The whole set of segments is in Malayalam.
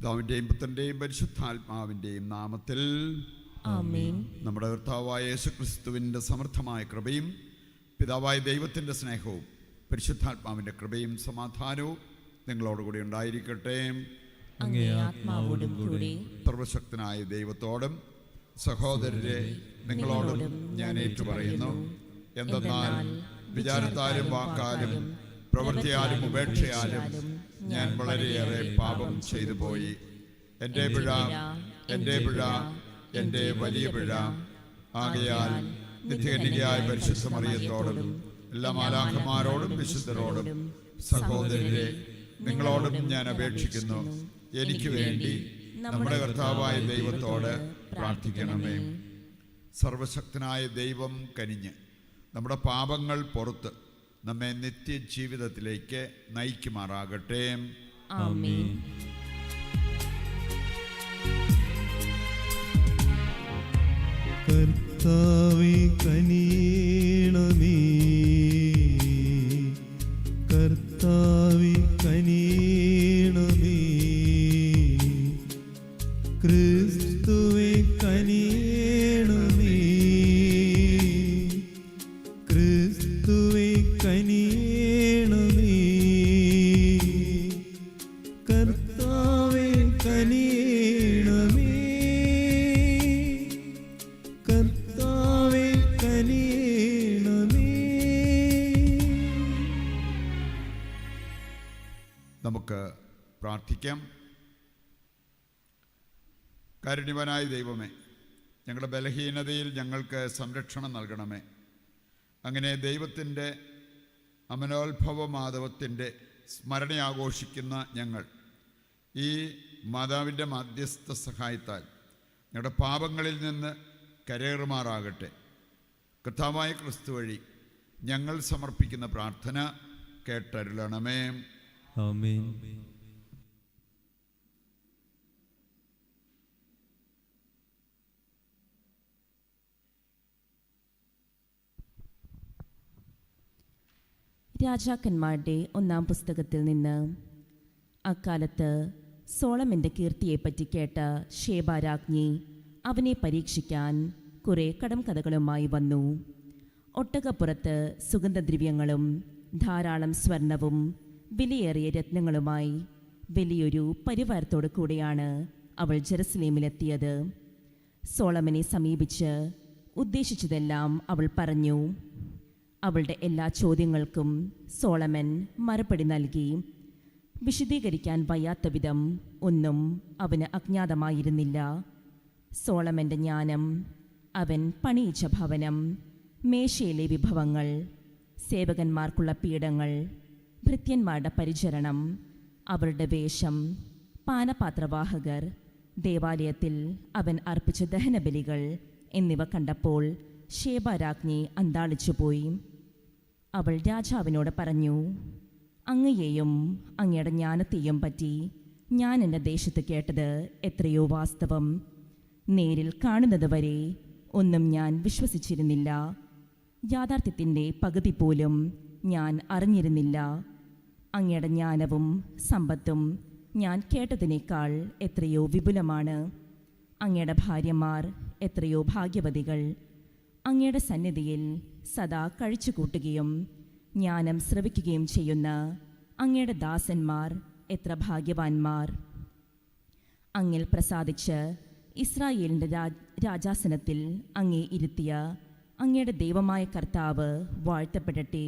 പിതാവിൻ്റെയും പുത്രൻ്റെയും പരിശുദ്ധാത്മാവിൻ്റെയും നാമത്തിൽ ആമേൻ. നമ്മുടെ കർത്താവായ യേശുക്രിസ്തുവിൻ്റെ സമർത്ഥമായ കൃപയും പിതാവായ ദൈവത്തിൻ്റെ സ്നേഹവും പരിശുദ്ധാത്മാവിൻ്റെ കൃപയും സമാധാനവും നിങ്ങളോടുകൂടി ഉണ്ടായിരിക്കട്ടെ. അങ്ങേ ആത്മാവോടും കൂടെ. സർവശക്തനായ ദൈവത്തോടും സഹോദരരെ നിങ്ങളോടും ഞാൻ ഏറ്റുപറയുന്നു. എന്തെന്നാൽ വിചാരത്താലും വാക്കാലും പ്രവൃത്തിയാലും ഉപേക്ഷയാലും ഞാൻ വളരെയേറെ പാപം ചെയ്തു പോയി. എൻ്റെ പിഴ, എൻ്റെ പിഴ, എൻ്റെ വലിയ പിഴ. ആകയാൽ നിത്യകന്യകയായ പരിശുദ്ധ മറിയത്തോടും എല്ലാ മാലാഖമാരോടും വിശുദ്ധരോടും സഹോദരരെ നിങ്ങളോടും ഞാൻ അപേക്ഷിക്കുന്നു, എനിക്ക് വേണ്ടി നമ്മുടെ കർത്താവായ ദൈവത്തോട് പ്രാർത്ഥിക്കണമേ. സർവശക്തനായ ദൈവം കനിഞ്ഞ് നമ്മുടെ പാപങ്ങൾ പുറത്ത് നമ്മെ നിത്യജീവിതത്തിലേക്ക് നയിക്കുമാറാകട്ടെ. ആമേൻ. കർത്താവേ കനിയണമേ, കർത്താവേ കനിയണമേ, ക്രിസ്തുവേ കനിയണമേ, ക്രിസ്തുവേ കനിയണമേ, കർത്താവേ കനിയണമേ, കർത്താവേ കനിയണമേ. നമുക്ക് പ്രാർത്ഥിക്കാം. കാരുണ്യവാനായ ദൈവമേ, ഞങ്ങളുടെ ബലഹീനതയിൽ ഞങ്ങൾക്ക് സംരക്ഷണം നൽകണമേ. അങ്ങനെ ദൈവത്തിൻ്റെ അമലോത്ഭവ മാധവത്തിൻ്റെ സ്മരണ ആഘോഷിക്കുന്ന ഞങ്ങൾ ഈ മാതാവിൻ്റെ മധ്യസ്ഥ സഹായത്താൽ ഞങ്ങളുടെ പാപങ്ങളിൽ നിന്ന് കരയേറുമാറാകട്ടെ. കർത്താവായ ക്രിസ്തു വഴി ഞങ്ങൾ സമർപ്പിക്കുന്ന പ്രാർത്ഥന കേട്ടരുളണമേ. ആമേൻ. രാജാക്കന്മാരുടെ 1-ാം പുസ്തകത്തിൽ നിന്ന്. അക്കാലത്ത് സോളമൻ്റെ കീർത്തിയെപ്പറ്റി കേട്ട ശേബാരാജ്ഞി അവനെ പരീക്ഷിക്കാൻ കുറേ കടംകഥകളുമായി വന്നു. ഒട്ടകപ്പുറത്ത് സുഗന്ധദ്രവ്യങ്ങളും ധാരാളം സ്വർണവും വിലയേറിയ രത്നങ്ങളുമായി വലിയൊരു പരിവാരത്തോടു കൂടിയാണ് അവൾ ജെറുസലേമിലെത്തിയത്. സോളമനെ സമീപിച്ച് ഉദ്ദേശിച്ചതെല്ലാം അവൾ പറഞ്ഞു. അവളുടെ എല്ലാ ചോദ്യങ്ങൾക്കും സോളമൻ മറുപടി നൽകി. വിശദീകരിക്കാൻ വയ്യാത്ത വിധം ഒന്നും അവന് അജ്ഞാതമായിരുന്നില്ല. സോളമൻ്റെ ജ്ഞാനം, അവൻ പണിയിച്ച ഭവനം, മേശയിലെ വിഭവങ്ങൾ, സേവകന്മാർക്കുള്ള പീഠങ്ങൾ, ഭൃത്യന്മാരുടെ പരിചരണം, അവരുടെ വേഷം, പാനപാത്രവാഹകർ, ദേവാലയത്തിൽ അവൻ അർപ്പിച്ച ദഹനബലികൾ എന്നിവ കണ്ടപ്പോൾ ശേബാരാജ്ഞി അന്താളിച്ചുപോയി. അവൾ രാജാവിനോട് പറഞ്ഞു, അങ്ങയെയും അങ്ങയുടെ ജ്ഞാനത്തെയും പറ്റി ഞാൻ എൻ്റെ ദേശത്ത് കേട്ടത് എത്രയോ വാസ്തവം. നേരിൽ കാണുന്നത് വരെ ഒന്നും ഞാൻ വിശ്വസിച്ചിരുന്നില്ല. യാഥാർത്ഥ്യത്തിൻ്റെ പകുതി പോലും ഞാൻ അറിഞ്ഞിരുന്നില്ല. അങ്ങയുടെ ജ്ഞാനവും സമ്പത്തും ഞാൻ കേട്ടതിനേക്കാൾ എത്രയോ വിപുലമാണ്. അങ്ങയുടെ ഭാര്യമാർ എത്രയോ ഭാഗ്യവതികൾ. അങ്ങയുടെ സന്നിധിയിൽ സദാ കഴിച്ചുകൂട്ടുകയും ജ്ഞാനം ശ്രവിക്കുകയും ചെയ്യുന്ന അങ്ങയുടെ ദാസന്മാർ എത്ര ഭാഗ്യവാന്മാർ. അങ്ങിൽ പ്രസാദിച്ച് ഇസ്രായേലിൻ്റെ രാജാസനത്തിൽ അങ്ങേ ഇരുത്തിയ അങ്ങയുടെ ദൈവമായ കർത്താവ് വാഴ്ത്തപ്പെടട്ടെ.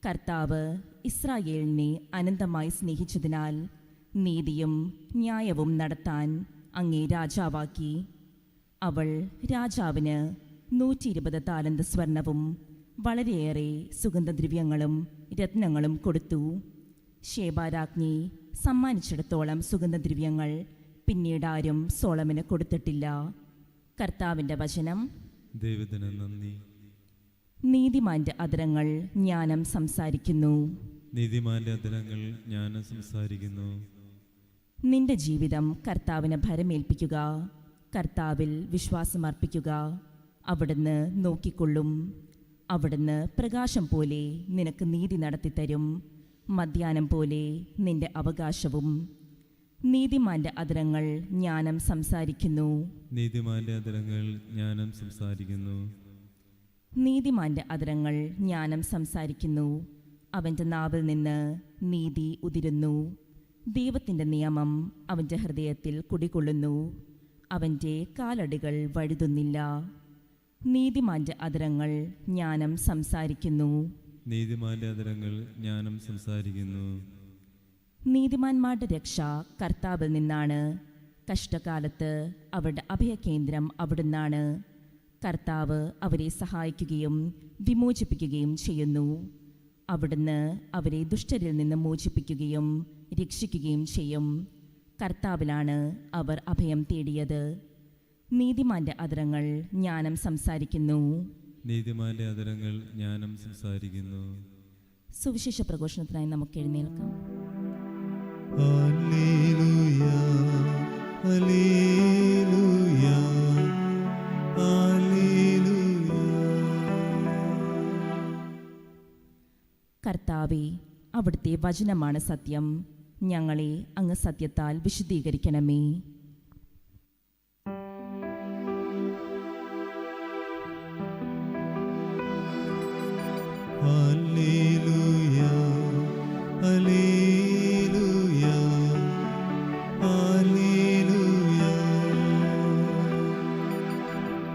കർത്താവ് ഇസ്രായേലിനെ അനന്തമായി സ്നേഹിച്ചതിനാൽ നീതിയും ന്യായവും നടത്താൻ അങ്ങേ രാജാവാക്കി. അവൾ രാജാവിന് 120 താലന്ത് സ്വർണവും വളരെയേറെ സുഗന്ധദ്രവ്യങ്ങളും രത്നങ്ങളും കൊടുത്തു. ശേബാരാജ്ഞി സമ്മാനിച്ചിടത്തോളം സുഗന്ധദ്രവ്യങ്ങൾ പിന്നീട് ആരും സോളമന് കൊടുത്തിട്ടില്ല. കർത്താവിൻ്റെ വചനം. ദൈവത്തിന് നന്ദി. നീതിമാന്റെ അധരങ്ങൾ ജ്ഞാനം സംസാരിക്കുന്നു. നീതിമാന്റെ അധരങ്ങൾ ജ്ഞാനം സംസാരിക്കുന്നു. നിന്റെ ജീവിതം കർത്താവിന് ഭരമേൽപ്പിക്കുക. കർത്താവിൽ വിശ്വാസമർപ്പിക്കുക. അവിടുന്ന് നോക്കിക്കൊള്ളും. അവിടുന്ന് പ്രകാശം പോലെ നിനക്ക് നീതി നടത്തിത്തരും. മധ്യാഹ്നം പോലെ നിന്റെ അവകാശവും. നീതിമാന്റെ അധരങ്ങൾ ജ്ഞാനം സംസാരിക്കുന്നു. നീതിമാന്റെ അധരങ്ങൾ ജ്ഞാനം സംസാരിക്കുന്നു. നീതിമാന്റെ അധരങ്ങൾ ജ്ഞാനം സംസാരിക്കുന്നു. അവൻ്റെ നാവിൽ നിന്ന് നീതി ഉതിരുന്നു. ദൈവത്തിൻ്റെ നിയമം അവൻ്റെ ഹൃദയത്തിൽ കുടികൊള്ളുന്നു. അവൻ്റെ കാലടികൾ വഴുതുന്നില്ല. നീതിമാന്റെ അധരങ്ങൾ ജ്ഞാനം സംസാരിക്കുന്നു. നീതിമാന്റെ അധരങ്ങൾ ജ്ഞാനം സംസാരിക്കുന്നു. നീതിമാന്മാരുടെ രക്ഷ കർത്താവിൽ നിന്നാണ്. കഷ്ടകാലത്ത് അവരുടെ അഭയകേന്ദ്രം അവിടുന്നാണ്. കർത്താവ് അവരെ സഹായിക്കുകയും വിമോചിപ്പിക്കുകയും ചെയ്യുന്നു. അവിടുന്ന് അവരെ ദുഷ്ടരിൽ നിന്ന് മോചിപ്പിക്കുകയും രക്ഷിക്കുകയും ചെയ്യും. കർത്താവിലാണ് അവർ അഭയം തേടിയത്. നീതിമാന്റെ അധരങ്ങൾ ജ്ഞാനം സംസാരിക്കുന്നു. നീതിമാന്റെ അധരങ്ങൾ ജ്ഞാനം സംസാരിക്കുന്നു. സുവിശേഷ പ്രഘോഷണത്തിനായി നമുക്ക് എഴുന്നേൽക്കാം. ഹല്ലേലൂയ, ഹല്ലേലൂയ, ഹല്ലേലൂയ. കർത്താവേ, അവിടുത്തെ വചനമാണ് സത്യം. ഞങ്ങളെ അങ്ങ് സത്യത്താൽ വിശുദ്ധീകരിക്കണമേ. ഹല്ലേലൂയ, ഹല്ലേലൂയ, ഹല്ലേലൂയ,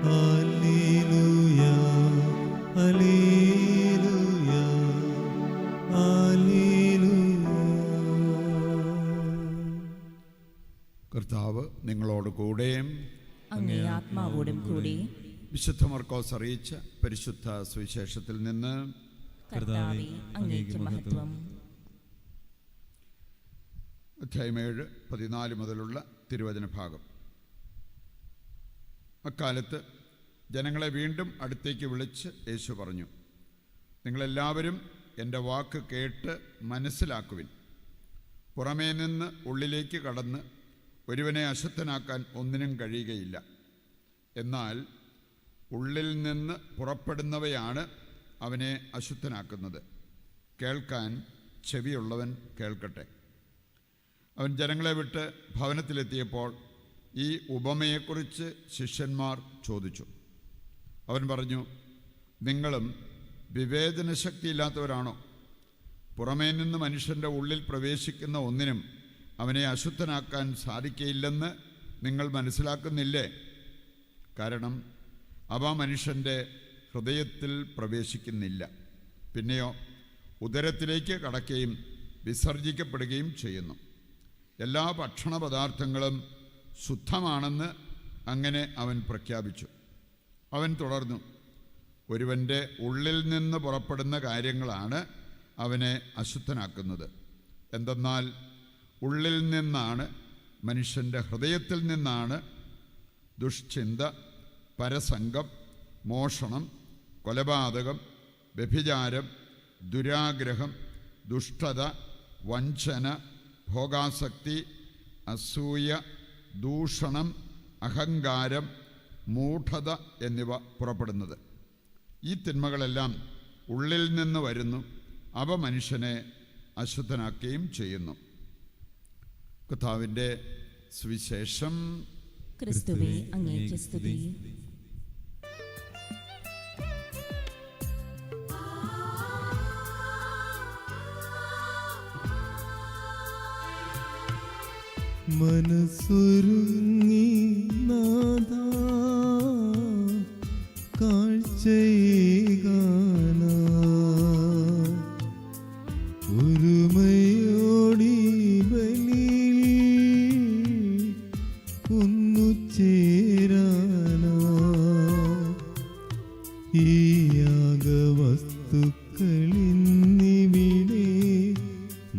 ഹല്ലേലൂയ, ഹല്ലേലൂയ, ഹല്ലേലൂയ. കർത്താവ് നിങ്ങളോട് കൂടെ. അങ്ങേ ആത്മാവോടും കൂടി. വിശുദ്ധ മർക്കോസ് അറിയിച്ച പരിശുദ്ധ സുവിശേഷത്തിൽ നിന്ന്. കർത്താവേ, അങ്ങേക്ക് മഹത്വം. അധ്യായം 7, 14 മുതലുള്ള തിരുവചന ഭാഗം. അക്കാലത്ത് ജനങ്ങളെ വീണ്ടും അടുത്തേക്ക് വിളിച്ച് യേശു പറഞ്ഞു, നിങ്ങളെല്ലാവരും എൻ്റെ വാക്ക് കേട്ട് മനസ്സിലാക്കുവിൻ. പുറമേ നിന്ന് ഉള്ളിലേക്ക് കടന്ന് ഒരുവനെ അശുദ്ധനാക്കാൻ ഒന്നിനും കഴിയുകയില്ല. എന്നാൽ ഉള്ളിൽ നിന്ന് പുറപ്പെടുന്നവയാണ് അവനെ അശുദ്ധനാക്കുന്നത്. കേൾക്കാൻ ചെവിയുള്ളവൻ കേൾക്കട്ടെ. അവൻ ജനങ്ങളെ വിട്ട് ഭവനത്തിലെത്തിയപ്പോൾ ഈ ഉപമയെക്കുറിച്ച് ശിഷ്യന്മാർ ചോദിച്ചു. അവൻ പറഞ്ഞു, നിങ്ങളും വിവേചനശക്തിയില്ലാത്തവരാണോ? പുറമേ നിന്ന് മനുഷ്യൻ്റെ ഉള്ളിൽ പ്രവേശിക്കുന്ന ഒന്നിനും അവനെ അശുദ്ധനാക്കാൻ സാധിക്കയില്ലെന്ന് നിങ്ങൾ മനസ്സിലാക്കുന്നില്ലേ? കാരണം അവ മനുഷ്യൻ്റെ ഹൃദയത്തിൽ പ്രവേശിക്കുന്നില്ല, പിന്നെയോ ഉദരത്തിലേക്ക് കടക്കുകയും വിസർജിക്കപ്പെടുകയും ചെയ്യുന്നു. എല്ലാ ഭക്ഷണ പദാർത്ഥങ്ങളും ശുദ്ധമാണെന്ന് അങ്ങനെ അവൻ പ്രഖ്യാപിച്ചു. അവൻ തുടർന്നു, ഒരുവൻ്റെ ഉള്ളിൽ നിന്ന് പുറപ്പെടുന്ന കാര്യങ്ങളാണ് അവനെ അശുദ്ധനാക്കുന്നത്. എന്തെന്നാൽ ഉള്ളിൽ നിന്നാണ്, മനുഷ്യൻ്റെ ഹൃദയത്തിൽ നിന്നാണ് ദുഷ്ചിന്ത, പരസംഗം, മോഷണം, കൊലപാതകം, വ്യഭിചാരം, ദുരാഗ്രഹം, ദുഷ്ടത, വഞ്ചന, ഭോഗാസക്തി, അസൂയ, ദൂഷണം, അഹങ്കാരം, മൂഢത എന്നിവ പുറപ്പെടുന്നത്. ഈ തിന്മകളെല്ലാം ഉള്ളിൽ നിന്ന് വരുന്നു. അവ മനുഷ്യനെ അശുദ്ധനാക്കുകയും ചെയ്യുന്നു. കർത്താവിൻ്റെ സുവിശേഷം. ക്രിസ്തുവേ, അങ്ങേക്ക് സ്തുതി. മനസ്സൊരുങ്ങി നാഥാ കാഴ്ചയേകാനായി ഒരുമയോടി ബലിയിൽ ഒന്നുചേരാനായി ഈ യാഗവസ്തുക്കളിന്നിവിടെ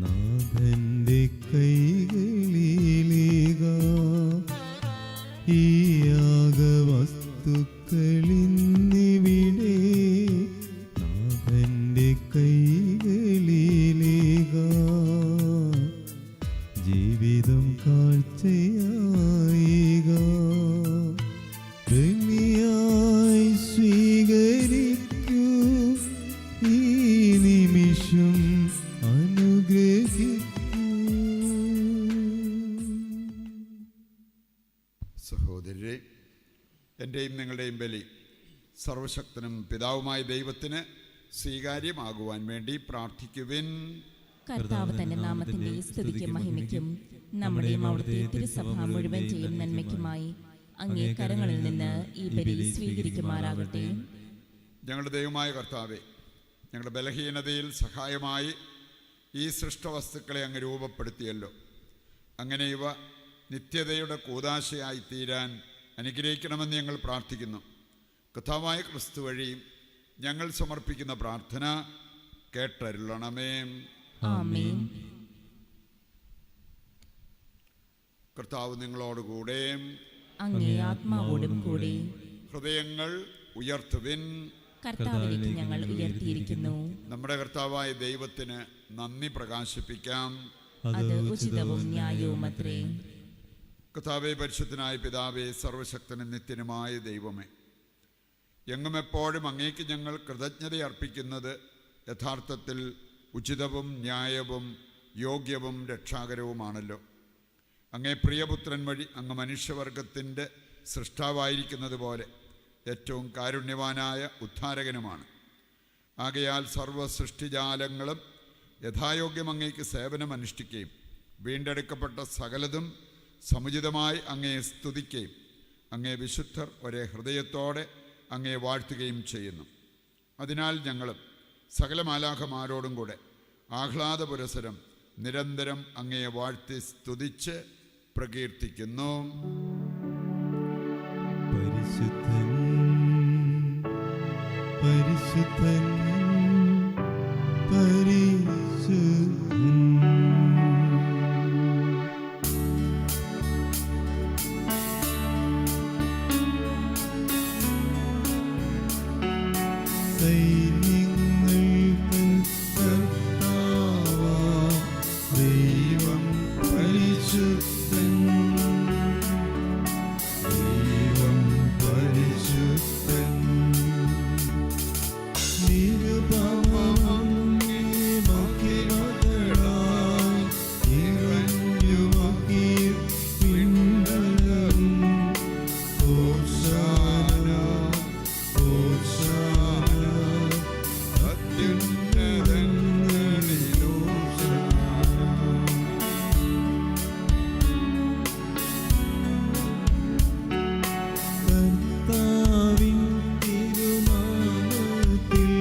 നാഥന്റെ കൈകളിലേക സഹോദരരെ, എൻ്റെയും നിങ്ങളുടെയും ബലി സർവശക്തനും പിതാവുമായ ദൈവത്തിന് സ്വീകാര്യമാകുവാൻ വേണ്ടി പ്രാർത്ഥിക്കുവിൻ. കർത്താവ് തന്റെ നാമത്തിന്റെ സ്തുതിക്കും മഹിമയ്ക്കും നമ്മുടെയും അവിടുത്തെ തിരുസഭ മുഴുവൻ ചെയ്യും നന്മയ്ക്കുമായി അങ്ങേ കരങ്ങളിൽ നിന്ന് ഈ ബലി സ്വീകരിക്കുമാറാകട്ടെ. ഞങ്ങളുടെ ദൈവമായ കർത്താവെ, ഞങ്ങളുടെ ബലഹീനതയിൽ സഹായമായി ഈ സൃഷ്ടവസ്തുക്കളെ അങ്ങ് രൂപപ്പെടുത്തിയല്ലോ. അങ്ങനെ ഇവ നിത്യതയുടെ കൂദാശയായി തീരാൻ അനുഗ്രഹിക്കണമെന്ന് ഞങ്ങൾ പ്രാർത്ഥിക്കുന്നു. കർത്താവായ ക്രിസ്തു വഴി ഞങ്ങൾ സമർപ്പിക്കുന്ന പ്രാർത്ഥന കേട്ടരുളണമേ. ആമേൻ. കർത്താവ് നിങ്ങളോടുകൂടെ, അങ്ങേ ആത്മാവോടും കൂടെ. ഹൃദയങ്ങൾ ഉയർത്തുവിൻ. കർത്താവിലേക്ക് ഞങ്ങൾ ഉയർത്തിയിരിക്കുന്നു. നമ്മുടെ കർത്താവായ ദൈവത്തിന് നന്ദി പ്രകാശിപ്പിക്കാം. അത് ഉചിതവും ന്യായവുമത്രേ. കർത്താവേ, പരിശുദ്ധനായ പിതാവേ, സർവശക്തനും നിത്യനുമായ ദൈവമേ, എങ്ങും എപ്പോഴും അങ്ങേക്ക് ഞങ്ങൾ കൃതജ്ഞത അർപ്പിക്കുന്നത് യഥാർത്ഥത്തിൽ ഉചിതവും ന്യായവും യോഗ്യവും രക്ഷാകരവുമാണല്ലോ. അങ്ങേ പ്രിയപുത്രൻ വഴി അങ്ങ് മനുഷ്യവർഗത്തിൻ്റെ സൃഷ്ടാവായിരിക്കുന്നത് പോലെ ഏറ്റവും കാരുണ്യവാനായ ഉദ്ധാരകനുമാണ്. ആകയാൽ സർവ്വ സൃഷ്ടിജാലങ്ങളും യഥായോഗ്യം അങ്ങേക്ക് സേവനമനുഷ്ഠിക്കുകയും വീണ്ടെടുക്കപ്പെട്ട സകലതും സമുചിതമായി അങ്ങയെ സ്തുതിക്കുകയും അങ്ങേ വിശുദ്ധർ ഒരേ ഹൃദയത്തോടെ അങ്ങയെ വാഴ്ത്തുകയും ചെയ്യുന്നു. അതിനാൽ ഞങ്ങളും സകല മാലാഖമാരോടും കൂടെ ആഹ്ലാദപുരസരം നിരന്തരം അങ്ങയെ വാഴ്ത്തി സ്തുതിച്ച് പ്രകീർത്തിക്കുന്നു. പരിശുദ്ധൻ പരിശുദ്ധൻ പരിശുദ്ധൻ. സൈന്യങ്ങൾക്ക് കർത്താവാം ദൈവം പരിശുദ്ധൻ. ദൈവം പരിശുദ്ധൻ. നിരുപമമങ്ങേ മഹിമകളാൽ നിറഞ്ഞുമങ്ങേ പിണ്ടലം. ഹോശാന ഹോശാന അത്യുന്നതങ്ങളിൽ ഹോശാന. കർത്താവിൻ തിരുനാമത്തിൽ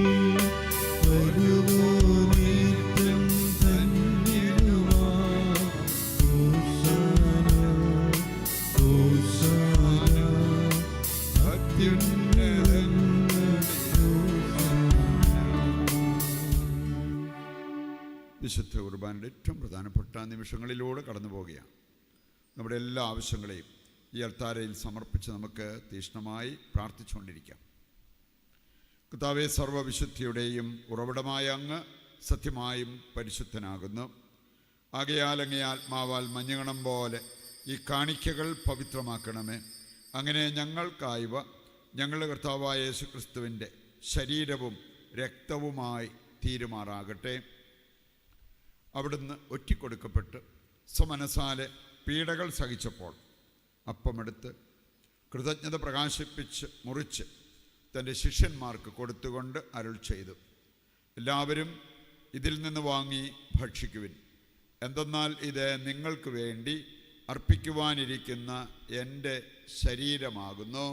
വരുവോനേറ്റം ധന്യനുമാം. ഹോശാന ഹോശാന അത്യുന്നതങ്ങളിൽ ഹോശാന. വിശുദ്ധ കുർബാനയുടെ ഏറ്റവും പ്രധാനപ്പെട്ട നിമിഷങ്ങളിലൂടെ കടന്നു പോവുകയാണ്. നമ്മുടെ എല്ലാ ആവശ്യങ്ങളെയും ഈ അൾത്താരയിൽ സമർപ്പിച്ച് നമുക്ക് തീക്ഷ്ണമായി പ്രാർത്ഥിച്ചുകൊണ്ടിരിക്കാം. കർത്താവേ, സർവ്വവിശുദ്ധിയുടെയും ഉറവിടമായ അങ്ങ് സത്യമായും പരിശുദ്ധനാകുന്നു. ആകയാൽ അങ്ങേ ആത്മാവാൽ മഞ്ഞുകണം പോലെ ഈ കാണിക്കകൾ പവിത്രമാക്കണമേ. അങ്ങനെ ഞങ്ങൾക്കായവ ഞങ്ങളുടെ കർത്താവായ യേശുക്രിസ്തുവിൻ്റെ ശരീരവും രക്തവുമായി തീരുമാറാകട്ടെ. അവിടുന്ന് ഒറ്റിക്കൊടുക്കപ്പെട്ട് സ്വമനസാലെ പീഡകൾ സഹിച്ചപ്പോൾ അപ്പമെടുത്ത് കൃതജ്ഞത പ്രകാശിപ്പിച്ച് മുറിച്ച് തൻ്റെ ശിഷ്യന്മാർക്ക് കൊടുത്തുകൊണ്ട് അരുൾ ചെയ്തു, എല്ലാവരും ഇതിൽ നിന്ന് വാങ്ങി ഭക്ഷിക്കുവിൻ. എന്തെന്നാൽ ഇത് നിങ്ങൾക്ക് വേണ്ടി അർപ്പിക്കുവാനിരിക്കുന്ന എൻ്റെ ശരീരമാകുന്നു.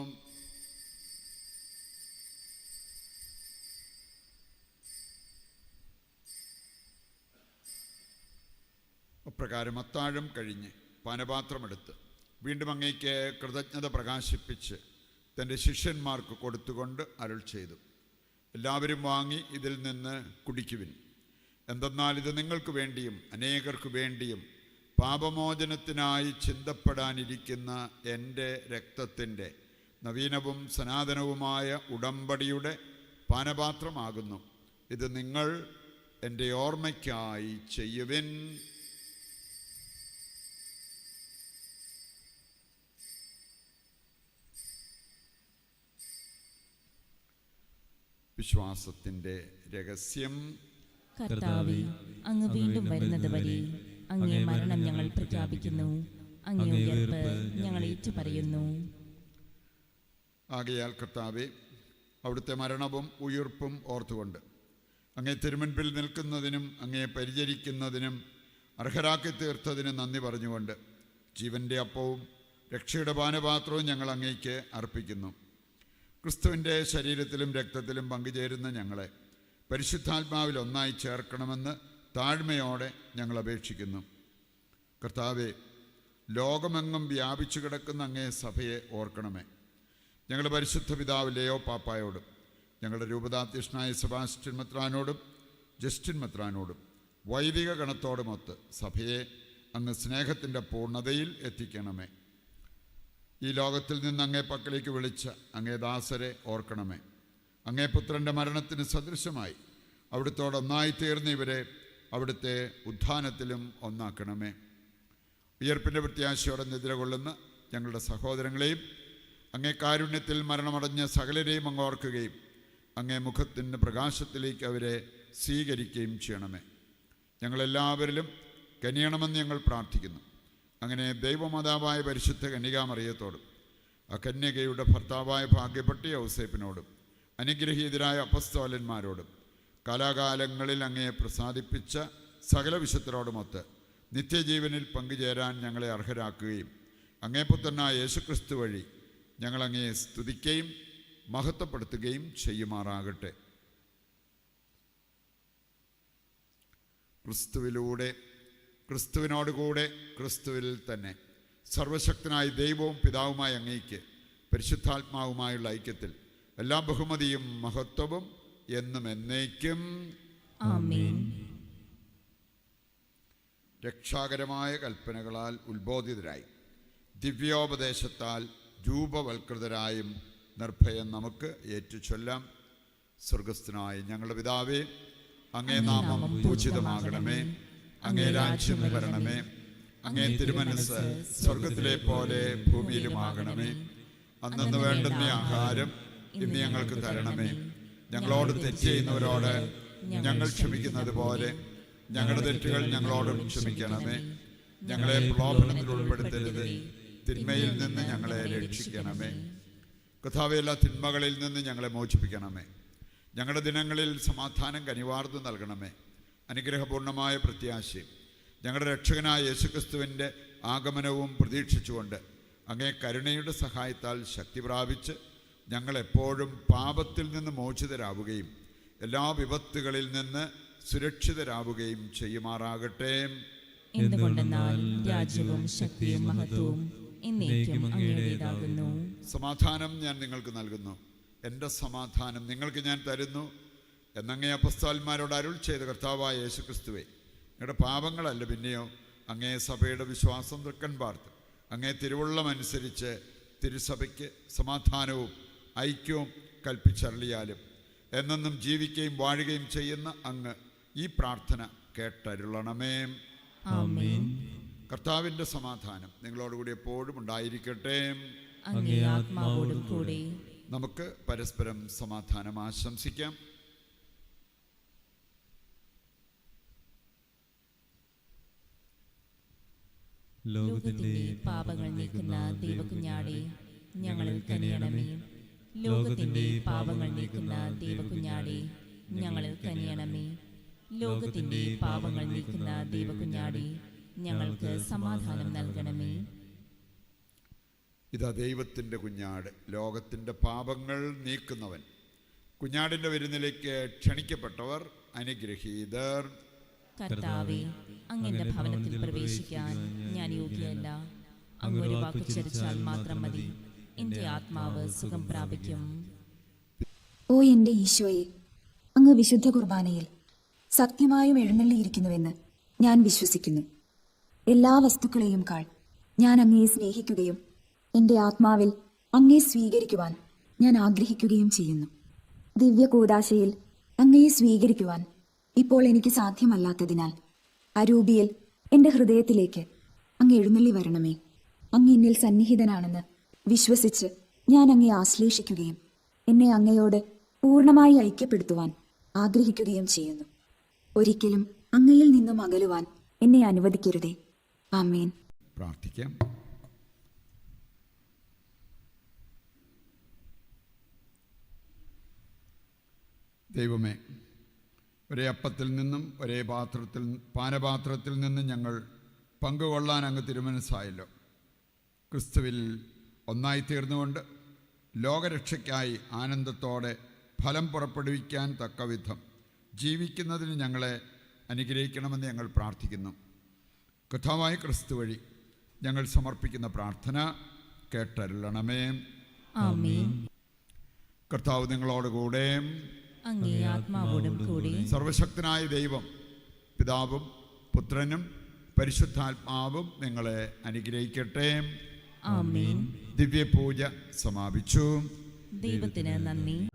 അപ്രകാരം അത്താഴം കഴിഞ്ഞ് പാനപാത്രമെടുത്ത് വീണ്ടും അങ്ങേക്ക് കൃതജ്ഞത പ്രകാശിപ്പിച്ച് തൻ്റെ ശിഷ്യന്മാർക്ക് കൊടുത്തുകൊണ്ട് അരുൾ ചെയ്തു, എല്ലാവരും വാങ്ങി ഇതിൽ നിന്ന് കുടിക്കുവിൻ. എന്തെന്നാൽ ഇത് നിങ്ങൾക്ക് വേണ്ടിയും അനേകർക്ക് വേണ്ടിയും പാപമോചനത്തിനായി ചിന്തപ്പെടാനിരിക്കുന്ന എൻ്റെ രക്തത്തിൻ്റെ നവീനവും സനാതനവുമായ ഉടമ്പടിയുടെ പാനപാത്രമാകുന്നു. ഇത് നിങ്ങൾ എൻ്റെ ഓർമ്മയ്ക്കായി ചെയ്യുവിൻ. വിശ്വാസത്തിൻ്റെ രഹസ്യം. കർത്താവേ, അങ്ങ് വീണ്ടും വരുന്നത് വരെ അങ്ങേ മരണം ഞങ്ങൾ പ്രഖ്യാപിക്കുന്നു. അങ്ങേ ഉയർപ്പ് ഞങ്ങൾ ഏറ്റുപറയുന്നു. ആകയാൽ കർത്താവെ, അവിടുത്തെ മരണവും ഉയിർപ്പും ഓർത്തുകൊണ്ട് അങ്ങേ തിരുമുൻപിൽ നിൽക്കുന്നതിനും അങ്ങേ പരിചരിക്കുന്നതിനും അർഹരാക്കി തീർത്തതിന് നന്ദി പറഞ്ഞുകൊണ്ട് ജീവൻ്റെ അപ്പവും രക്ഷയുടെ പാനപാത്രവും ഞങ്ങൾ അങ്ങേക്ക് അർപ്പിക്കുന്നു. ക്രിസ്തുവിൻ്റെ ശരീരത്തിലും രക്തത്തിലും പങ്കുചേരുന്ന ഞങ്ങളെ പരിശുദ്ധാത്മാവിൽ ഒന്നായി ചേർക്കണമെന്ന് താഴ്മയോടെ ഞങ്ങൾ അപേക്ഷിക്കുന്നു. കർത്താവെ, ലോകമെങ്ങും വ്യാപിച്ചു കിടക്കുന്ന അങ്ങേ സഭയെ ഓർക്കണമേ. ഞങ്ങളുടെ പരിശുദ്ധ പിതാവ് ലെയോ പാപ്പായോടും ഞങ്ങളുടെ രൂപതാധ്യക്ഷനായ സെബാസ്റ്റ്യൻ മെത്രാനോടും ജസ്റ്റിൻ മെത്രാനോടും വൈദിക ഗണത്തോടുമൊത്ത് സഭയെ അങ്ങ് സ്നേഹത്തിൻ്റെ പൂർണ്ണതയിൽ എത്തിക്കണമേ. ഈ ലോകത്തിൽ നിന്ന് അങ്ങേ പക്കലേക്ക് വിളിച്ച അങ്ങേ ദാസരെ ഓർക്കണമേ. അങ്ങേ പുത്രൻ്റെ മരണത്തിന് സദൃശമായി അവിടുത്തോടൊന്നായി തീർന്ന ഇവരെ അവിടുത്തെ ഉത്ഥാനത്തിലും ഒന്നാക്കണമേ. ഉയർപ്പിൻ്റെ പ്രത്യാശയോടെ നിദ്രകൊള്ളുന്ന ഞങ്ങളുടെ സഹോദരങ്ങളെയും അങ്ങേ കാരുണ്യത്തിൽ മരണമടഞ്ഞ സകലരെയും അങ്ങ് ഓർക്കുകയും അങ്ങേ മുഖത്തിൻ്റെ പ്രകാശത്തിലേക്ക് അവരെ സ്വീകരിക്കുകയും ചെയ്യണമേ. ഞങ്ങളെല്ലാവരിലും കനിയണമെന്ന് ഞങ്ങൾ പ്രാർത്ഥിക്കുന്നു. അങ്ങനെ ദൈവമാതാവായ പരിശുദ്ധ കന്യകാമറിയത്തോടും ആ കന്യകയുടെ ഭർത്താവായ ഭാഗ്യപ്പെട്ട ഔസേപ്പിനോടും അനുഗ്രഹീതരായ അപ്പസ്തോലന്മാരോടും കാലാകാലങ്ങളിൽ അങ്ങയെ പ്രസാദിപ്പിച്ച സകല വിശുദ്ധരോടുമൊത്ത് നിത്യജീവനിൽ പങ്കുചേരാൻ ഞങ്ങളെ അർഹരാക്കുകയും അങ്ങേ പുത്രനായ യേശുക്രിസ്തു വഴി ഞങ്ങളങ്ങയെ സ്തുതിക്കുകയും മഹത്വപ്പെടുത്തുകയും ചെയ്യുമാറാകട്ടെ. ക്രിസ്തുവിലൂടെ, ക്രിസ്തുവിനോടുകൂടെ, ക്രിസ്തുവിൽ തന്നെ സർവശക്തനായ ദൈവവും പിതാവുമായ അങ്ങയ്ക്ക് പരിശുദ്ധാത്മാവുമായുള്ള ഐക്യത്തിൽ എല്ലാ ബഹുമതിയും മഹത്വവും എന്നും എന്നേക്കും ആമേൻ. രക്ഷാകരമായ കൽപ്പനകളാൽ ഉത്ബോധിതരായി ദിവ്യോപദേശത്താൽ രൂപവൽകൃതരായും നിർഭയം നമുക്ക് ഏറ്റുചൊല്ലാം. സ്വർഗസ്ഥനായ ഞങ്ങളുടെ പിതാവേ, അങ്ങേ നാമം പൂജിതമാകണമേ. അങ്ങേ രാജ്യം വരണമേ. അങ്ങേ തിരുമനസ് സ്വർഗത്തിലെ പോലെ ഭൂമിയിലുമാകണമേ. അന്നു വേണ്ടുന്ന ആഹാരം ഇന്ന് ഞങ്ങൾക്ക് തരണമേ. ഞങ്ങളോട് തെറ്റ് ചെയ്യുന്നവരോട് ഞങ്ങൾ ക്ഷമിക്കുന്നത് പോലെ ഞങ്ങളുടെ തെറ്റുകൾ ഞങ്ങളോടും ക്ഷമിക്കണമേ. ഞങ്ങളെ പ്രലോഭനത്തിൽ ഉൾപ്പെടുത്തരുത്, തിന്മയിൽ നിന്ന് ഞങ്ങളെ രക്ഷിക്കണമേ. കർത്താവേ, എല്ലാ തിന്മകളിൽ നിന്ന് ഞങ്ങളെ മോചിപ്പിക്കണമേ. ഞങ്ങളുടെ ദിനങ്ങളിൽ സമാധാനം കനിവാർന്നു നൽകണമേ. അനുഗ്രഹപൂർണമായ പ്രത്യാശയും ഞങ്ങളുടെ രക്ഷകനായ യേശുക്രിസ്തുവിൻ്റെ ആഗമനവും പ്രതീക്ഷിച്ചുകൊണ്ട് അങ്ങേ കരുണയുടെ സഹായത്താൽ ശക്തി പ്രാപിച്ച് ഞങ്ങളെപ്പോഴും പാപത്തിൽ നിന്ന് മോചിതരാവുകയും എല്ലാ വിപത്തുകളിൽ നിന്ന് സുരക്ഷിതരാവുകയും ചെയ്യുമാറാകട്ടെ. എന്തുകൊണ്ടെന്നാൽ രാജ്യവും ശക്തിയും മഹത്വവും എന്നേക്കും അങ്ങയുടേതാകുന്നു. സമാധാനം ഞാൻ നിങ്ങൾക്ക് നൽകുന്നു, എൻ്റെ സമാധാനം നിങ്ങൾക്ക് ഞാൻ തരുന്നു എന്നങ്ങേ അപ്പസ്തോലന്മാരോട് അരുൾ ചെയ്ത കർത്താവായ യേശുക്രിസ്തുവേ, നിങ്ങളുടെ പാപങ്ങളല്ല പിന്നെയോ അങ്ങേ സഭയുടെ വിശ്വാസം തൃക്കൻ പാർത്ത് അങ്ങേ തിരുവുള്ളമനുസരിച്ച് തിരുസഭയ്ക്ക് സമാധാനവും ഐക്യവും കൽപ്പിച്ചരളിയാലും എന്നെന്നും ജീവിക്കുകയും വാഴുകയും ചെയ്യുന്ന അങ്ങ് ഈ പ്രാർത്ഥന കേട്ടരുളണമേ. ആമേൻ. കർത്താവിൻ്റെ സമാധാനം നിങ്ങളോടുകൂടി എപ്പോഴും ഉണ്ടായിരിക്കട്ടെ. അങ്ങേ ആത്മാവോടും കൂടെ. നമുക്ക് പരസ്പരം സമാധാനം ആശംസിക്കാം. ലോകത്തിന്റെ പാപങ്ങൾ നീക്കുന്ന ദൈവകുഞ്ഞാടേ, ഞങ്ങളിൽ കനിയണമേ. ലോകത്തിന്റെ പാപങ്ങൾ നീക്കുന്ന ദൈവകുഞ്ഞാടേ, ഞങ്ങളിൽ കനിയണമേ. ലോകത്തിന്റെ പാപങ്ങൾ നീക്കുന്ന ദൈവകുഞ്ഞാടേ, ഞങ്ങൾക്ക് സമാധാനം നൽകണമേ. ഇതാ ദൈവത്തിൻ്റെ കുഞ്ഞാട്, ലോകത്തിൻ്റെ പാപങ്ങൾ നീക്കുന്നവൻ. കുഞ്ഞാടിൻ്റെ വിരുന്നിലേക്ക് ക്ഷണിക്കപ്പെട്ടവർ അനുഗ്രഹീതർ. കർത്താവേ, അങ്ങയുടെ ഭവനത്തിൽ പ്രവേശിക്കാൻ ഞാൻ യോഗ്യയല്ല. അങ്ങൊരു വാക്കുച്ചരിച്ചാൽ മാത്രം മതി, എന്റെ ആത്മാവ് സുഖം പ്രാപിക്കും. ഓ എന്റെ ഈശോയെ, അങ്ങ് വിശുദ്ധ കുർബാനയിൽ സത്യമായും എഴുന്നള്ളിയിരിക്കുന്നുവെന്ന് ഞാൻ വിശ്വസിക്കുന്നു. എല്ലാ വസ്തുക്കളെയും കാൾ ഞാൻ അങ്ങയെ സ്നേഹിക്കുകയും എന്റെ ആത്മാവിൽ അങ്ങയെ സ്വീകരിക്കുവാൻ ഞാൻ ആഗ്രഹിക്കുകയും ചെയ്യുന്നു. ദിവ്യ കൂദാശയിൽ അങ്ങയെ സ്വീകരിക്കുവാൻ ഇപ്പോൾ എനിക്ക് സാധ്യമല്ലാത്തതിനാൽ അരൂപിയിൽ എന്റെ ഹൃദയത്തിലേക്ക് അങ്ങ് എഴുന്നള്ളി വരണമേ. അങ്ങ് എന്നിൽ സന്നിഹിതനാണെന്ന് വിശ്വസിച്ച് ഞാൻ അങ്ങയെ ആശ്ലേഷിക്കുകയും എന്നെ അങ്ങയോട് പൂർണ്ണമായി ഐക്യപ്പെടുത്തുവാൻ ആഗ്രഹിക്കുകയും ചെയ്യുന്നു. ഒരിക്കലും അങ്ങയിൽ നിന്നും അകലുവാൻ എന്നെ അനുവദിക്കരുതേ. ആമേൻ. പ്രാർത്ഥിക്കാം. ദൈവമേ, ഒരേ അപ്പത്തിൽ നിന്നും ഒരേ പാനപാത്രത്തിൽ നിന്നും ഞങ്ങൾ പങ്കുകൊള്ളാൻ അങ്ങ് തിരുമനസ്സായല്ലോ. ക്രിസ്തുവിൽ ഒന്നായി തീർന്നുകൊണ്ട് ലോകരക്ഷയ്ക്കായി ആനന്ദത്തോടെ ഫലം പുറപ്പെടുവിക്കാൻ തക്കവിധം ജീവിക്കുന്നതിന് ഞങ്ങളെ അനുഗ്രഹിക്കണമെന്ന് ഞങ്ങൾ പ്രാർത്ഥിക്കുന്നു. കർത്താവായ ക്രിസ്തു വഴി ഞങ്ങൾ സമർപ്പിക്കുന്ന പ്രാർത്ഥന കേട്ടരുളണമേ. ആമേൻ. കർത്താവ് നിങ്ങളോടുകൂടെ, അങ്ങേ ആത്മാവോടും കൂടി. സർവശക്തനായ ദൈവം പിതാവും പുത്രനും പരിശുദ്ധാത്മാവും നിങ്ങളെ അനുഗ്രഹിക്കട്ടെ. ആമേൻ. ദിവ്യപൂജ സമാപിച്ചു. ദൈവത്തിന് നന്ദി.